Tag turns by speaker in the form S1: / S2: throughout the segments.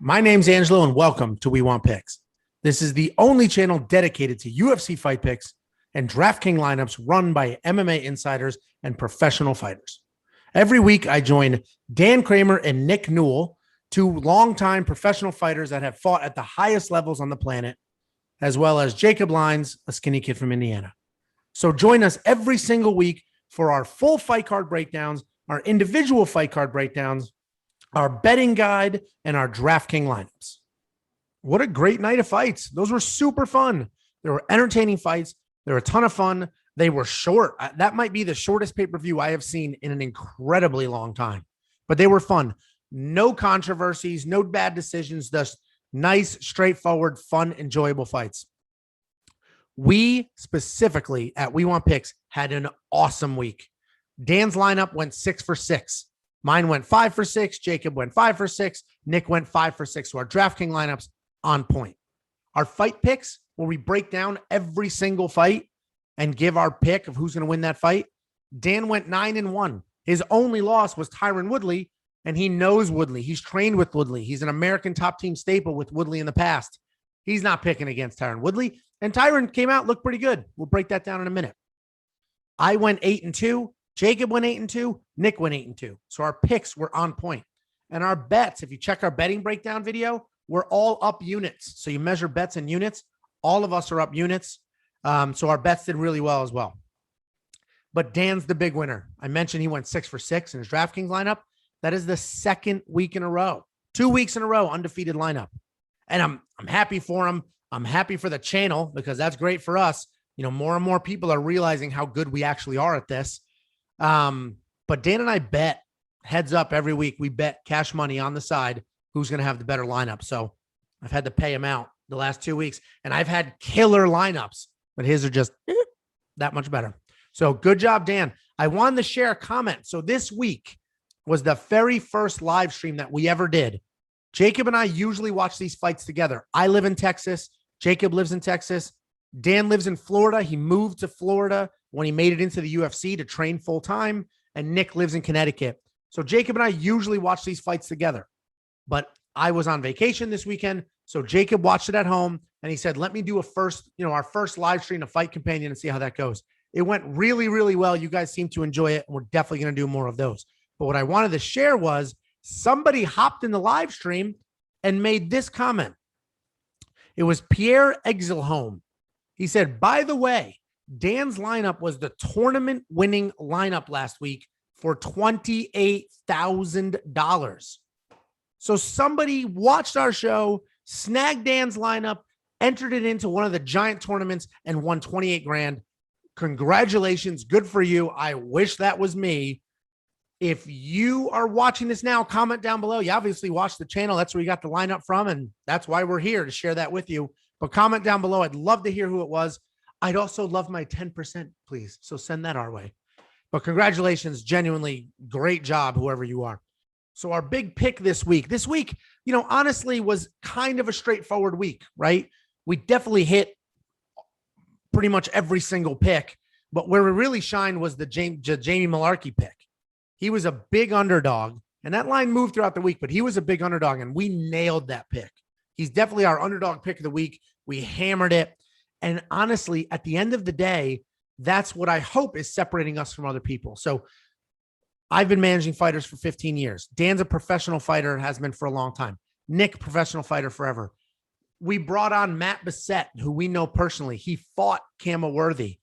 S1: My name's Angelo, and welcome to We Want Picks. This is the only channel dedicated to UFC fight picks and DraftKings lineups run by MMA insiders and professional fighters. Every week, I join Dan Kramer and Nick Newell, two longtime professional fighters that have fought at the highest levels on the planet, as well as Jacob Lyons, a skinny kid from Indiana. So join us every single week for our full fight card breakdowns, our individual fight card breakdowns, our betting guide, and our DraftKings lineups. What a great night of fights. Those were super fun. They were entertaining fights. They were a ton of fun. They were short. That might be the shortest pay-per-view I have seen in an incredibly long time, but they were fun. No controversies, no bad decisions, just nice, straightforward, fun, enjoyable fights. We specifically at We Want Picks had an awesome week. Dan's lineup went 6 for 6. Mine went 5 for 6. Jacob went 5 for 6. Nick went 5 for 6. So our DraftKings lineups on point. Our fight picks, where we break down every single fight and give our pick of who's going to win that fight. Dan went 9-1. His only loss was Tyron Woodley, and he knows Woodley. He's trained with Woodley. He's an American top team staple with Woodley in the past. He's not picking against Tyron Woodley. And Tyron came out, looked pretty good. We'll break that down in a minute. I went 8-2. Jacob went 8-2. Nick went 8-2. So our picks were on point. And our bets, if you check our betting breakdown video, we're all up units. So you measure bets in units. All of us are up units. So our bets did really well as well. But Dan's the big winner. I mentioned he went 6 for 6 in his DraftKings lineup. That is the second week in a row. 2 weeks in a row, undefeated lineup. And I'm happy for him. I'm happy for the channel because that's great for us. You know, more and more people are realizing how good we actually are at this. But Dan and I bet heads up every week. We bet cash money on the side who's going to have the better lineup. So I've had to pay him out the last 2 weeks, and I've had killer lineups, but his are just that much better. So good job, Dan. I wanted to share a comment. So this week was the very first live stream that we ever did. Jacob and I usually watch these fights together. I live in Texas. Jacob lives in Texas. Dan lives in Florida. He moved to Florida when he made it into the UFC to train full time. And Nick lives in Connecticut. So Jacob and I usually watch these fights together. But I was on vacation this weekend. So Jacob watched it at home and he said, let me do our first live stream of Fight Companion and see how that goes. It went really, really well. You guys seem to enjoy it. And we're definitely going to do more of those. But what I wanted to share was somebody hopped in the live stream and made this comment. It was Pierre Exelholm. He said, by the way, Dan's lineup was the tournament winning lineup last week for $28,000. So somebody watched our show, snagged Dan's lineup, entered it into one of the giant tournaments and won 28 grand. Congratulations. Good for you. I wish that was me. If you are watching this now, comment down below. You obviously watched the channel. That's where you got the lineup from. And that's why we're here to share that with you. But comment down below. I'd love to hear who it was. I'd also love my 10%, please. So send that our way. But congratulations. Genuinely great job, whoever you are. So our big pick this week, honestly was kind of a straightforward week, right? We definitely hit pretty much every single pick. But where we really shined was the Jamie Mullarkey pick. He was a big underdog, and that line moved throughout the week, but he was a big underdog, and we nailed that pick. He's definitely our underdog pick of the week. We hammered it. And honestly, at the end of the day, that's what I hope is separating us from other people. So I've been managing fighters for 15 years. Dan's a professional fighter, has been for a long time. Nick, professional fighter forever. We brought on Matt Bissett, who we know personally. He fought Cama Worthy.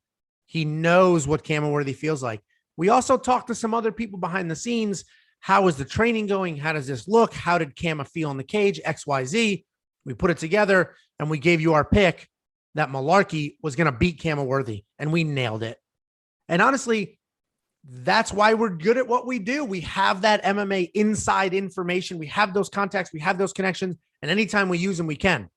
S1: He knows what Cama Worthy feels like. We also talked to some other people behind the scenes. How is the training going? How does this look? How did Cama feel in the cage? XYZ. We put it together and we gave you our pick that Mullarkey was going to beat Cama Worthy, and we nailed it. And honestly, that's why we're good at what we do. We have that MMA inside information. We have those contacts. We have those connections. And anytime we use them, we can.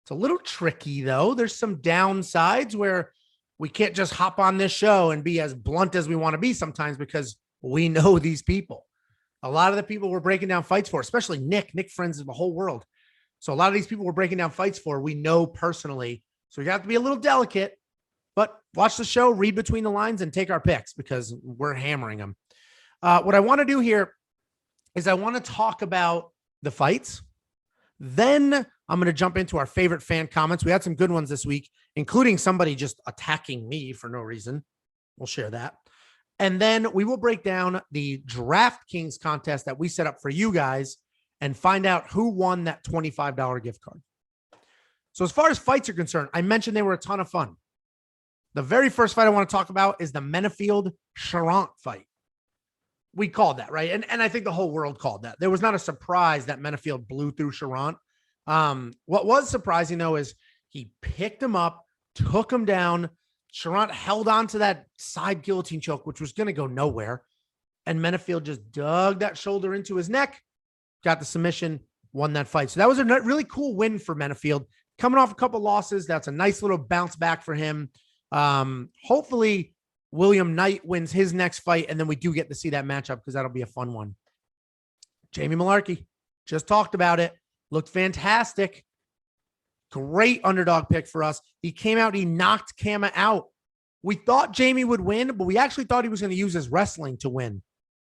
S1: It's a little tricky, though. There's some downsides where we can't just hop on this show and be as blunt as we want to be sometimes because we know these people. A lot of the people we're breaking down fights for, especially Nick friends of the whole world. So a lot of these people we're breaking down fights for, we know personally. So you have to be a little delicate, but watch the show, read between the lines, and take our picks because we're hammering them. What I want to do here is I want to talk about the fights, Then I'm going to jump into our favorite fan comments. We had some good ones this week, including somebody just attacking me for no reason. We'll share that. And then we will break down the DraftKings contest that we set up for you guys and find out who won that $25 gift card. So as far as fights are concerned, I mentioned they were a ton of fun. The very first fight I want to talk about is the Menifield-Charant fight. We called that, right? And I think the whole world called that. There was not a surprise that Menifield blew through Charant. What was surprising, though, is he picked him up, took him down. Charant held on to that side guillotine choke, which was going to go nowhere. And Menifield just dug that shoulder into his neck, got the submission, won that fight. So that was a really cool win for Menifield. Coming off a couple losses, that's a nice little bounce back for him. Hopefully William Knight wins his next fight, and then we do get to see that matchup because that'll be a fun one. Jamie Malarkey, just talked about it. Looked fantastic. Great underdog pick for us. He came out, he knocked Kama out. We thought Jamie would win, but we actually thought he was going to use his wrestling to win,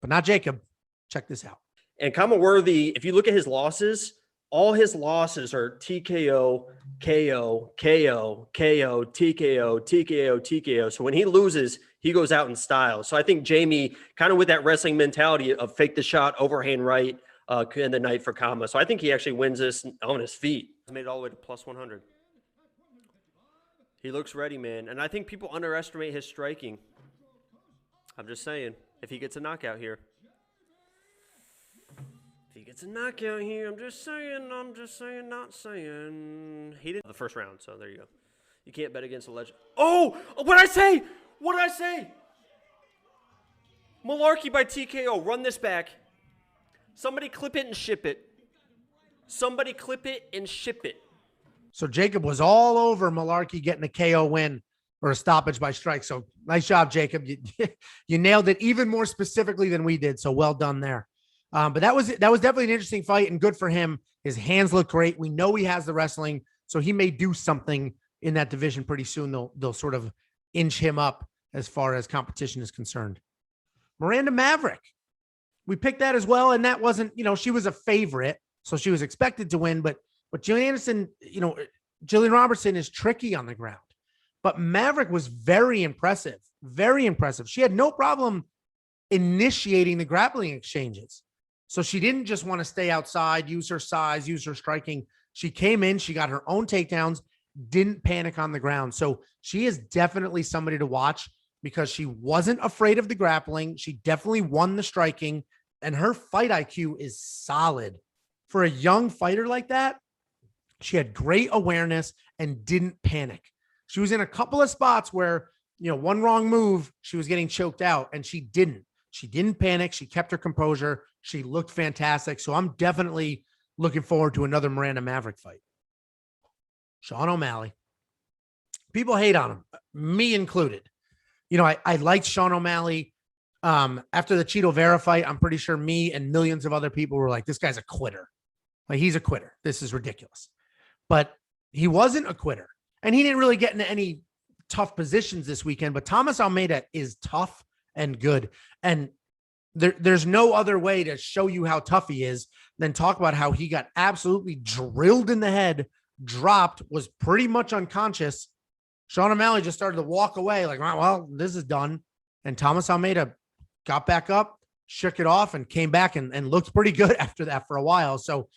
S1: but not Jacob. Check this out.
S2: And Kama Worthy, if you look at his losses, all his losses are TKO, KO, KO, KO, TKO, TKO, TKO. So when he loses, he goes out in style. So I think Jamie, kind of with that wrestling mentality of fake the shot, overhand right, in the night for Kama. So I think he actually wins this on his feet. He made it all the way to plus 100. He looks ready, man. And I think people underestimate his striking. I'm just saying, if he gets a knockout here. If he gets a knockout here, I'm just saying, not saying. He didn't the first round, so there you go. You can't bet against a legend. Oh, what did I say? What did I say? Malarkey by TKO. Run this back. Somebody clip it and ship it. Somebody clip it and ship it.
S1: So Jacob was all over Malarkey getting a KO win or a stoppage by strike. So nice job, Jacob. You nailed it even more specifically than we did. So well done there. But that was definitely an interesting fight and good for him. His hands look great. We know he has the wrestling, so he may do something in that division pretty soon. They'll sort of inch him up as far as competition is concerned. Miranda Maverick, we picked that as well, and that wasn't, she was a favorite, so she was expected to win. But Jillian Anderson, Jillian Robertson is tricky on the ground, but Maverick was very impressive, very impressive. She had no problem initiating the grappling exchanges. So she didn't just want to stay outside, use her size, use her striking. She came in, she got her own takedowns, didn't panic on the ground. So she is definitely somebody to watch because she wasn't afraid of the grappling. She definitely won the striking, and her fight IQ is solid. For a young fighter like that, she had great awareness and didn't panic. She was in a couple of spots where, one wrong move, she was getting choked out, and she didn't. She didn't panic. She kept her composure. She looked fantastic. So I'm definitely looking forward to another Miranda Maverick fight. Sean O'Malley. People hate on him, me included. I liked Sean O'Malley. After the Cheeto Vera fight, I'm pretty sure me and millions of other people were like, this guy's a quitter. Like, he's a quitter. This is ridiculous. But he wasn't a quitter. And he didn't really get into any tough positions this weekend. But Thomas Almeida is tough and good. And there's no other way to show you how tough he is than talk about how he got absolutely drilled in the head, dropped, was pretty much unconscious. Sean O'Malley just started to walk away like, well, this is done. And Thomas Almeida got back up, shook it off, and came back and looked pretty good after that for a while. So,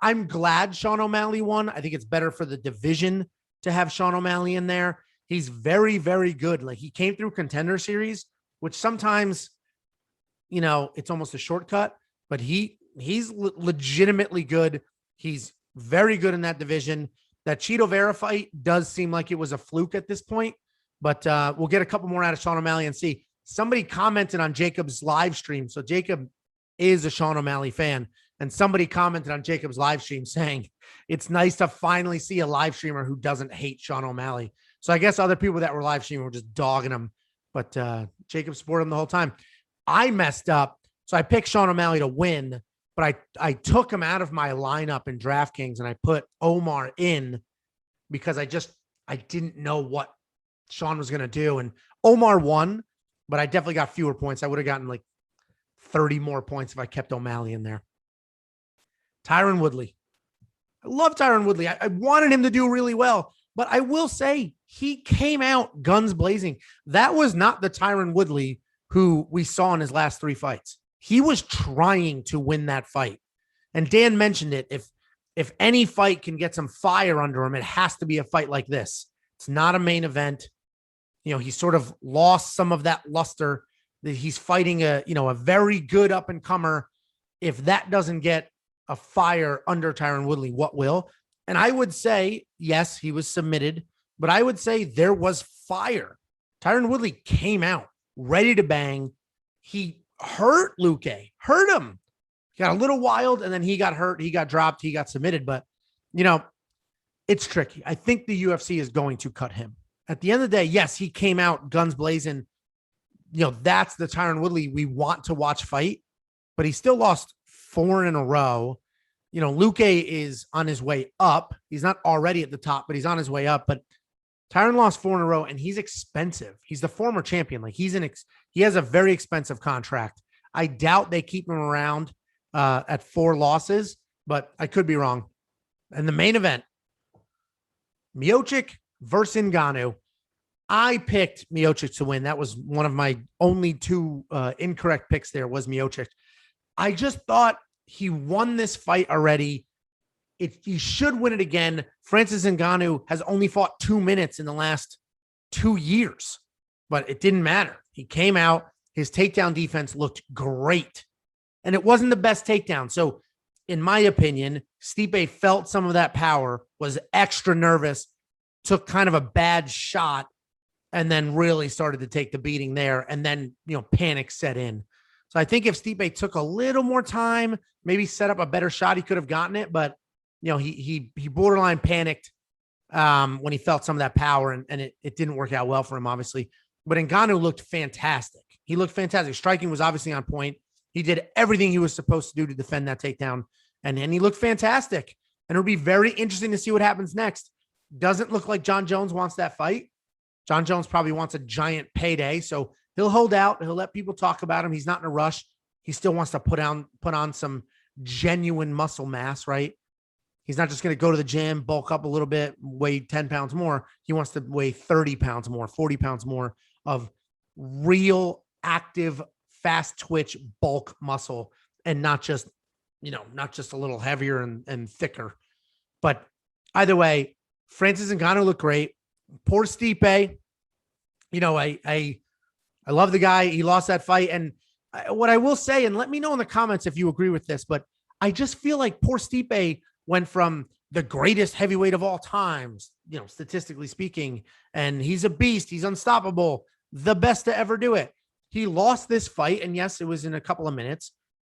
S1: I'm glad Sean O'Malley won. I think it's better for the division to have Sean O'Malley in there. He's very, very good. Like, he came through Contender Series, which sometimes, it's almost a shortcut, but he's legitimately good. He's very good in that division. That Cheeto Vera fight does seem like it was a fluke at this point, but we'll get a couple more out of Sean O'Malley and see. Somebody commented on Jacob's live stream. So Jacob is a Sean O'Malley fan, and somebody commented on Jacob's live stream saying it's nice to finally see a live streamer who doesn't hate Sean O'Malley. So I guess other people that were live streaming were just dogging him, but Jacob supported him the whole time. I messed up. So I picked Sean O'Malley to win, but I took him out of my lineup in DraftKings and I put Omar in because I didn't know what Sean was going to do. And Omar won, but I definitely got fewer points. I would have gotten like 30 more points if I kept O'Malley in there. Tyron Woodley. I love Tyron Woodley. I wanted him to do really well, but I will say he came out guns blazing. That was not the Tyron Woodley who we saw in his last 3 fights. He was trying to win that fight. And Dan mentioned it. If any fight can get some fire under him, it has to be a fight like this. It's not a main event. He sort of lost some of that luster that he's fighting a very good up and comer. If that doesn't get a fire under Tyron Woodley, what will? And I would say, yes, he was submitted, but I would say there was fire. Tyron Woodley came out ready to bang. He hurt Luque, hurt him. Got a little wild, and then he got hurt. He got dropped. He got submitted. But, it's tricky. I think the UFC is going to cut him. At the end of the day, yes, he came out guns blazing. That's the Tyron Woodley we want to watch fight. But he still lost 4 in a row. Luque is on his way up. He's not already at the top, but he's on his way up. But Tyron lost 4 in a row, and he's expensive. He's the former champion. Like he has a very expensive contract. I doubt they keep him around at 4 losses, but I could be wrong. And the main event, Miocic versus Ngannou. I picked Miocic to win. That was one of my only 2 incorrect picks there was Miocic. I just thought he won this fight already. He should win it again. Francis Ngannou has only fought 2 minutes in the last 2 years, but it didn't matter. He came out. His takedown defense looked great. And it wasn't the best takedown. So in my opinion, Stipe felt some of that power, was extra nervous, took kind of a bad shot, and then really started to take the beating there. And then, panic set in. So I think if Stipe took a little more time, maybe set up a better shot, he could have gotten it. But, he borderline panicked when he felt some of that power, and it didn't work out well for him, obviously. But Ngannou looked fantastic. He looked fantastic. Striking was obviously on point. He did everything he was supposed to do to defend that takedown. And he looked fantastic. And it'll be very interesting to see what happens next. Doesn't look like John Jones wants that fight. John Jones probably wants a giant payday. So he'll hold out. He'll let people talk about him. He's not in a rush. He still wants to put on some genuine muscle mass, right? He's not just going to go to the gym, bulk up a little bit, weigh 10 pounds more. He wants to weigh 30 pounds more, 40 pounds more of real active, fast twitch bulk muscle, and not just a little heavier and thicker. But either way, Francis Ngannou looked great. Poor Stipe. I love the guy. He lost that fight. And what I will say, and let me know in the comments if you agree with this, but I just feel like poor Stipe went from the greatest heavyweight of all times, statistically speaking, and he's a beast. He's unstoppable. The best to ever do it. He lost this fight, and yes, it was in a couple of minutes,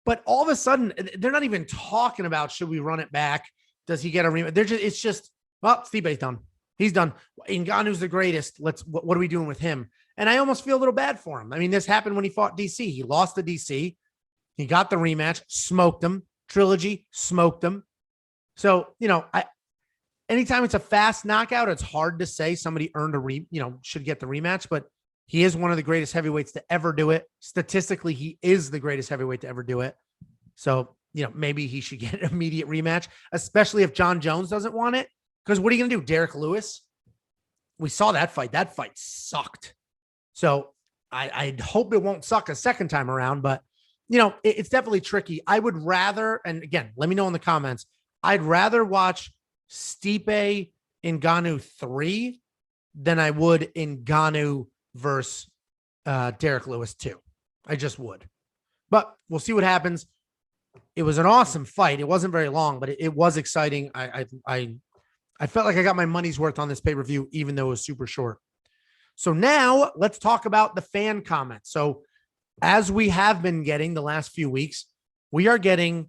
S1: but all of a sudden, they're not even talking about, should we run it back? Does he get a rematch? It's just, well, Stipe's done. He's done. Ngannou's the greatest. What are we doing with him? And I almost feel a little bad for him. I mean, this happened when he fought DC. He lost to DC. He got the rematch, smoked him. Trilogy, smoked him. So, anytime it's a fast knockout, it's hard to say somebody earned should get the rematch, but he is one of the greatest heavyweights to ever do it. Statistically, he is the greatest heavyweight to ever do it. So, maybe he should get an immediate rematch, especially if John Jones doesn't want it. Because what are you going to do? Derek Lewis? We saw that fight. That fight sucked. So I hope it won't suck a second time around, but it's definitely tricky. I would rather, and again, let me know in the comments, I'd rather watch Stipe Ngannou 3 than I would Ngannou versus Derek Lewis 2. I just would. But we'll see what happens. It was an awesome fight. It wasn't very long, but it was exciting. I felt like I got my money's worth on this pay-per-view, even though it was super short. So now let's talk about the fan comments. So as we have been getting the last few weeks, we are getting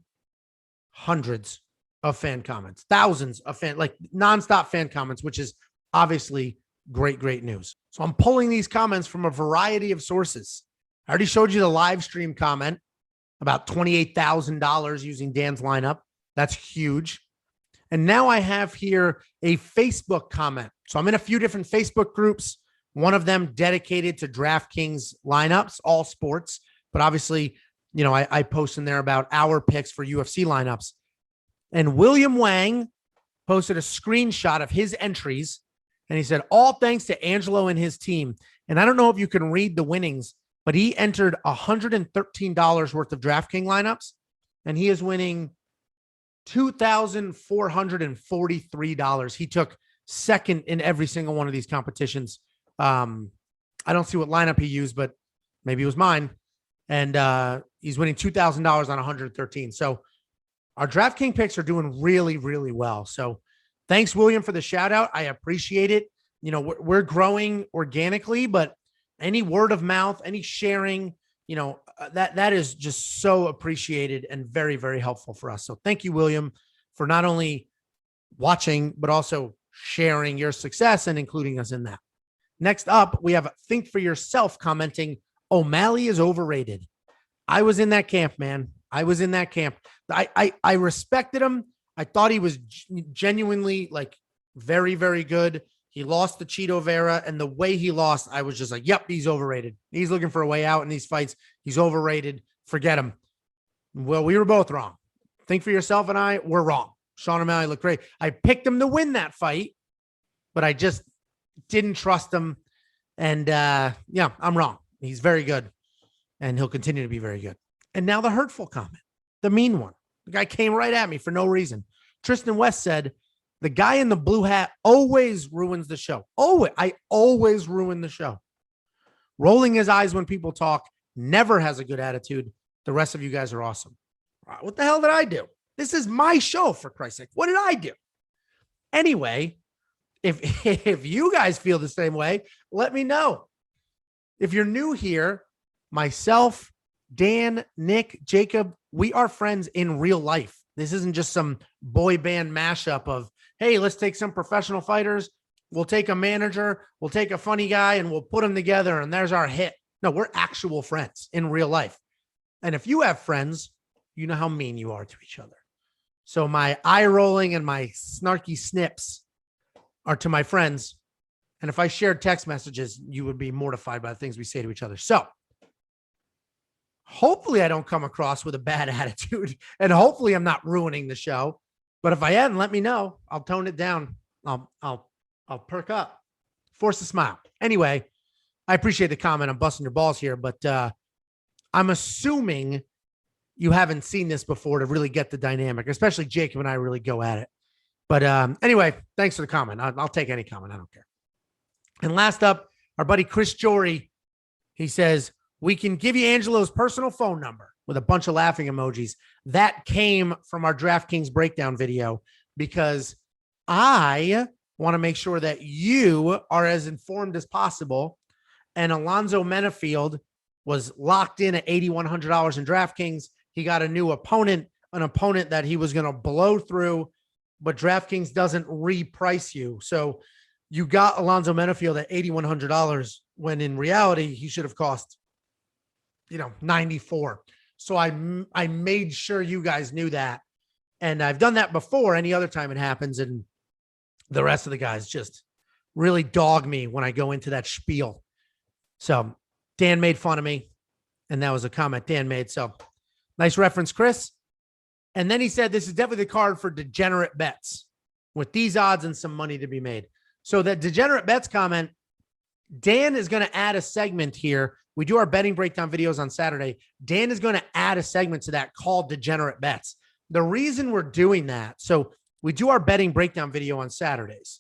S1: hundreds of fan comments, thousands of nonstop fan comments, which is obviously great news. So I'm pulling these comments from a variety of sources. I already showed you the live stream comment about $28,000 using Dan's lineup. That's huge. And now I have here a Facebook comment. So I'm in a few different Facebook groups. One of them dedicated to DraftKings lineups, all sports. But obviously, I post in there about our picks for UFC lineups. And William Wang posted a screenshot of his entries, and he said, all thanks to Angelo and his team. And I don't know if you can read the winnings, but he entered $113 worth of DraftKings lineups, and he is winning $2,443. He took second in every single one of these competitions. I don't see what lineup he used, but maybe it was mine. And he's winning $2,000 on 113. So our DraftKings picks are doing really, really well. So thanks, William, for the shout out. I appreciate it. You know, we're growing organically, but any word of mouth, any sharing, you know, that is just so appreciated and very, very helpful for us. So thank you, William, for not only watching, but also sharing your success and including us in that. Next up, we have Think For Yourself commenting, O'Malley is overrated. I was in that camp, man. I was in that camp. I respected him. I thought he was genuinely like very, very good. He lost to Cheeto Vera, and the way he lost, I was just like, yep, he's overrated. He's looking for a way out in these fights. He's overrated. Forget him. Well, we were both wrong. Think For Yourself and I were wrong. Sean O'Malley looked great. I picked him to win that fight, but I just didn't trust him. And yeah, I'm wrong. He's very good, and he'll continue to be very good. And now the hurtful comment, the mean one. The guy came right at me for no reason. Tristan West said, the guy in the blue hat always ruins the show. I always ruin the show. Rolling his eyes when people talk, never has a good attitude. The rest of you guys are awesome. What the hell did I do? This is my show, for Christ's sake. What did I do? Anyway, if you guys feel the same way, let me know. If you're new here, myself, Dan, Nick, Jacob, we are friends in real life. This isn't just some boy band mashup of, hey, let's take some professional fighters. We'll take a manager. We'll take a funny guy and we'll put them together. And there's our hit. No, we're actual friends in real life. And if you have friends, you know how mean you are to each other. So my eye rolling and my snarky snips are to my friends. And if I shared text messages, you would be mortified by the things we say to each other. So hopefully I don't come across with a bad attitude, and hopefully I'm not ruining the show. But if I am, let me know. I'll tone it down. I'll perk up, force a smile. Anyway, I appreciate the comment. I'm busting your balls here, but I'm assuming you haven't seen this before to really get the dynamic, especially Jacob and I really go at it. But anyway, thanks for the comment. I'll take any comment. I don't care. And last up, our buddy Chris Jory, he says, we can give you Angelo's personal phone number with a bunch of laughing emojis. That came from our DraftKings breakdown video because I want to make sure that you are as informed as possible. And Alonzo Menafield was locked in at $8,100 in DraftKings. He got a new opponent, an opponent that he was going to blow through, but DraftKings doesn't reprice you. So you got Alonzo Menafield at $8,100 when in reality, he should have cost, $94. So I made sure you guys knew that. And I've done that before any other time it happens. And the rest of the guys just really dog me when I go into that spiel. So Dan made fun of me. And that was a comment Dan made. So nice reference, Chris. And then he said, this is definitely the card for degenerate bets with these odds and some money to be made. So that degenerate bets comment, Dan is going to add a segment here. We do our betting breakdown videos on Saturday. Dan is going to add a segment to that called Degenerate Bets. The reason we're doing that, so we do our betting breakdown video on Saturdays,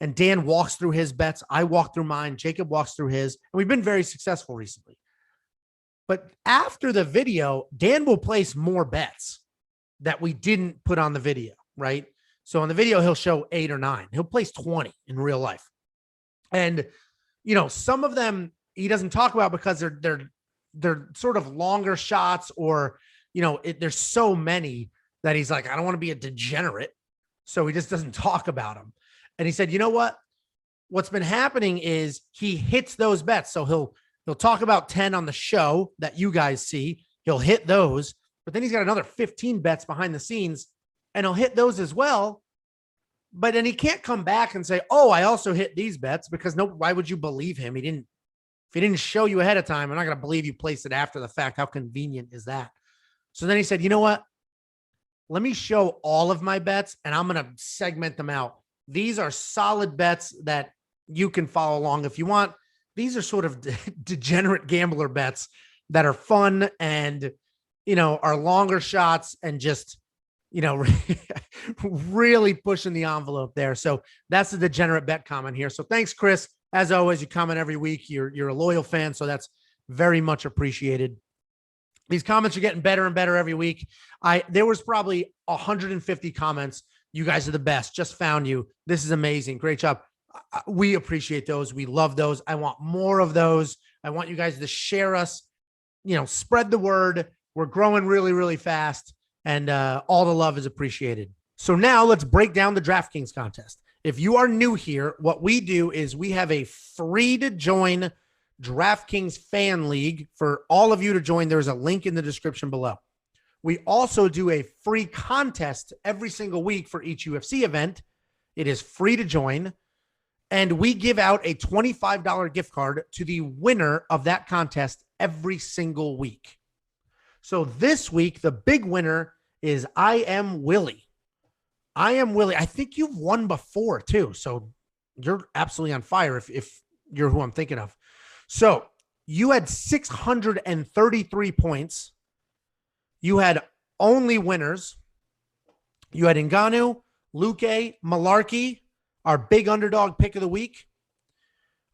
S1: and Dan walks through his bets. I walk through mine. Jacob walks through his, and we've been very successful recently. But after the video, Dan will place more bets that we didn't put on the video, right? So on the video, he'll show 8 or 9. He'll place 20 in real life. And, some of them he doesn't talk about because they're sort of longer shots or, there's so many that he's like, I don't want to be a degenerate. So he just doesn't talk about them. And he said, you know what? What's been happening is he hits those bets. So he'll talk about 10 on the show that you guys see. He'll hit those, but then he's got another 15 bets behind the scenes and he'll hit those as well. But then he can't come back and say, oh, I also hit these bets because why would you believe him? If he didn't show you ahead of time, I'm not going to believe you placed it after the fact. How convenient is that? So then he said, you know what? let me show all of my bets and I'm going to segment them out. These are solid bets that you can follow along if you want. These are sort of degenerate gambler bets that are fun and, are longer shots and just, really pushing the envelope there. So that's the degenerate bet comment here. So thanks, Chris. As always, you comment every week. You're a loyal fan, so that's very much appreciated. These comments are getting better and better every week. There was probably 150 comments. You guys are the best. Just found you. This is amazing. Great job. We appreciate those. We love those. I want more of those. I want you guys to share us, spread the word. We're growing really, really fast, and all the love is appreciated. So now let's break down the DraftKings contest. If you are new here, what we do is we have a free to join DraftKings fan league for all of you to join. There's a link in the description below. We also do a free contest every single week for each UFC event. It is free to join. And we give out a $25 gift card to the winner of that contest every single week. So this week, the big winner is I Am Willie. I Am Willie. I think you've won before too. So you're absolutely on fire if you're who I'm thinking of. So you had 633 points. You had only winners. You had Ngannou, Luque, Malarkey, our big underdog pick of the week,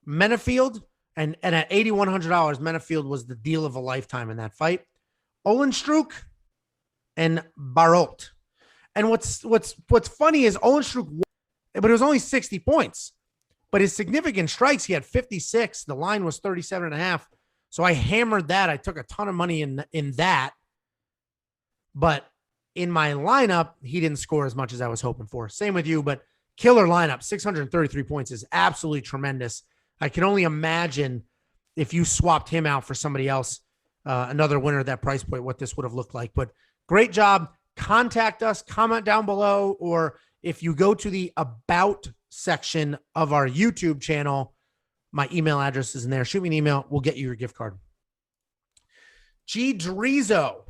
S1: Menafield, and at $8,100, Menafield was the deal of a lifetime in that fight. Olenstruck and Barrault. And what's funny is Olenstruck won, but it was only 60 points. But his significant strikes, he had 56. The line was 37.5. So I hammered that. I took a ton of money in that. But in my lineup, he didn't score as much as I was hoping for. Same with you, but killer lineup. 633 points is absolutely tremendous. I can only imagine if you swapped him out for somebody else, another winner at that price point, what this would have looked like. But great job. Contact us, comment down below, or if you go to the About section of our YouTube channel, my email address is in there. Shoot me an email. We'll get you your gift card. G. Drizo,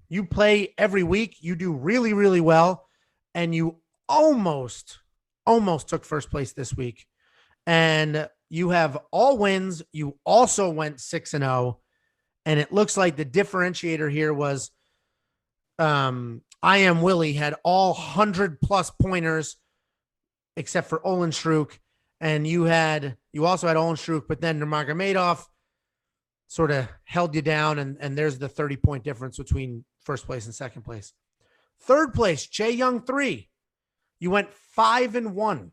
S1: you play every week. You do really, really well. And you almost took first place this week. And you have all wins. You also went 6-0. And it looks like the differentiator here was I Am Willie had all 100+ pointers except for Olenstruck. And you also had Olenstruck, but then Nurmagomedov sort of held you down. And there's the 30-point difference between first place and second place. Third place, Jay Young 3. You went 5-1.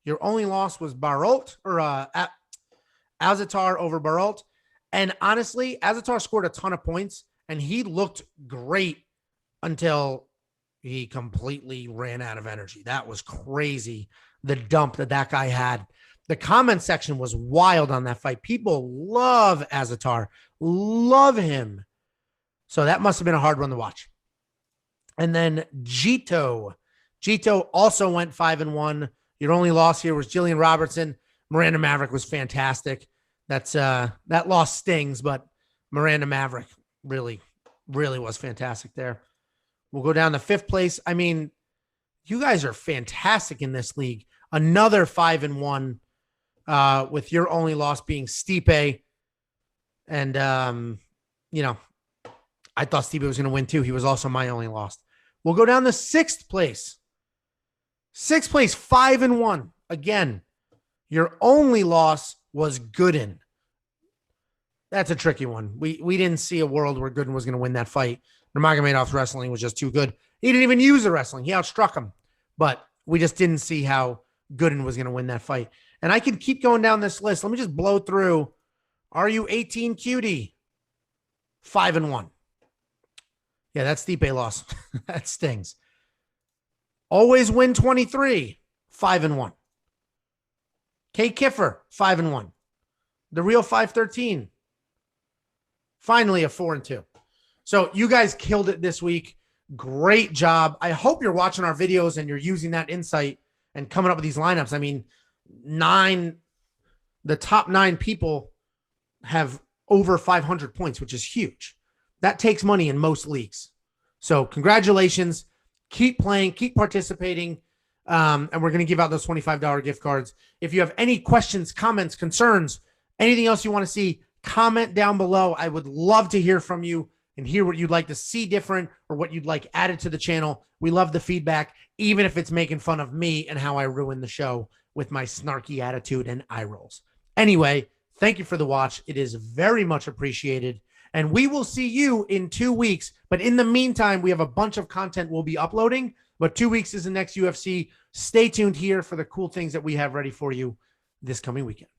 S1: Your only loss was Barrault or Azatar over Barrault. And honestly, Azatar scored a ton of points and he looked great until he completely ran out of energy. That was crazy. The dump that guy had. The comment section was wild on that fight. People love Azatar, love him. So that must have been a hard one to watch. And then Gito also went 5-1. Your only loss here was Jillian Robertson. Miranda Maverick was fantastic. That loss stings, but Miranda Maverick really, really was fantastic there. We'll go down to fifth place. I mean, you guys are fantastic in this league. Another 5-1 with your only loss being Stipe. And, I thought Stipe was going to win too. He was also my only loss. We'll go down to sixth place. Sixth place, 5-1. Again, your only loss was Gooden. That's a tricky one. We didn't see a world where Gooden was going to win that fight. Nurmagomedov's wrestling was just too good. He didn't even use the wrestling. He outstruck him. But we just didn't see how Gooden was going to win that fight. And I can keep going down this list. Let me just blow through. Are you 18 cutie? 5-1. Yeah, that's Stipe loss. That stings. Always win 23. 5-1. K Kiffer, 5-1. The real 513. Finally a 4-2. So you guys killed it this week. Great job. I hope you're watching our videos and you're using that insight and coming up with these lineups. I mean, the top 9 people have over 500 points, which is huge. That takes money in most leagues. So congratulations. Keep playing, keep participating. And we're going to give out those $25 gift cards. If you have any questions, comments, concerns, anything else you want to see, comment down below. I would love to hear from you and hear what you'd like to see different or what you'd like added to the channel. We love the feedback, even if it's making fun of me and how I ruin the show with my snarky attitude and eye rolls. Anyway, thank you for the watch. It is very much appreciated. And we will see you in 2 weeks. But in the meantime, we have a bunch of content we'll be uploading. But 2 weeks is the next UFC. Stay tuned here for the cool things that we have ready for you this coming weekend.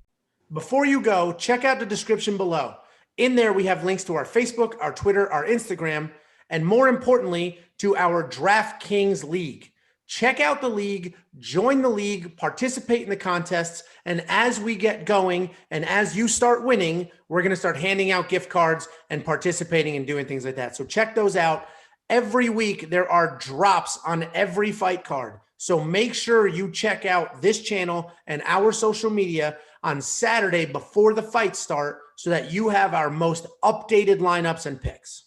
S1: Before you go, check out the description below. In there, we have links to our Facebook, our Twitter, our Instagram, and more importantly, to our DraftKings League. Check out the league, join the league, participate in the contests, and as we get going and as you start winning, we're going to start handing out gift cards and participating and doing things like that. So check those out. Every week, there are drops on every fight card. So make sure you check out this channel and our social media on Saturday before the fights start so that you have our most updated lineups and picks.